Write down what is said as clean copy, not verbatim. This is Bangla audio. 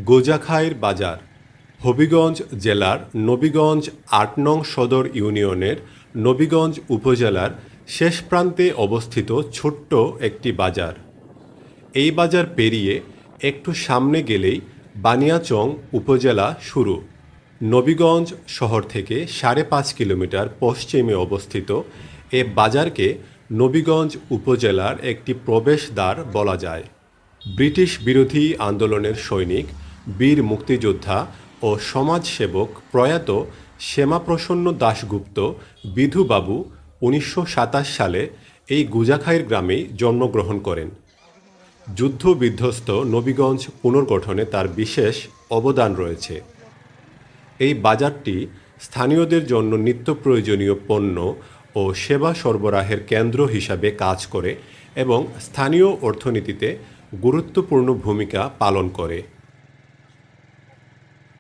গোজাখাইর বাজার হবিগঞ্জ জেলার নবীগঞ্জ ৮ নং সদর ইউনিয়নের নবীগঞ্জ উপজেলার শেষ প্রান্তে অবস্থিত ছোট্ট একটি বাজার। এই বাজার পেরিয়ে একটু সামনে গেলেই বানিয়াচং উপজেলা শুরু। নবীগঞ্জ শহর থেকে ৫.৫ কিলোমিটার পশ্চিমে অবস্থিত এ বাজারকে নবীগঞ্জ উপজেলার একটি প্রবেশদ্বার বলা যায়। ব্রিটিশ বিরোধী আন্দোলনের সৈনিক, বীর মুক্তিযোদ্ধা ও সমাজসেবক প্রয়াত শ্যামাপ্রসন্ন দাশগুপ্ত বিধুবাবু ১৯২৭ সালে এই গোজাখাইর গ্রামেই জন্মগ্রহণ করেন। যুদ্ধ বিধ্বস্ত নবীগঞ্জ পুনর্গঠনে তার বিশেষ অবদান রয়েছে। এই বাজারটি স্থানীয়দের জন্য নিত্য প্রয়োজনীয় পণ্য ও সেবা সরবরাহের কেন্দ্র হিসাবে কাজ করে এবং স্থানীয় অর্থনীতিতে গুরুত্বপূর্ণ ভূমিকা পালন করে।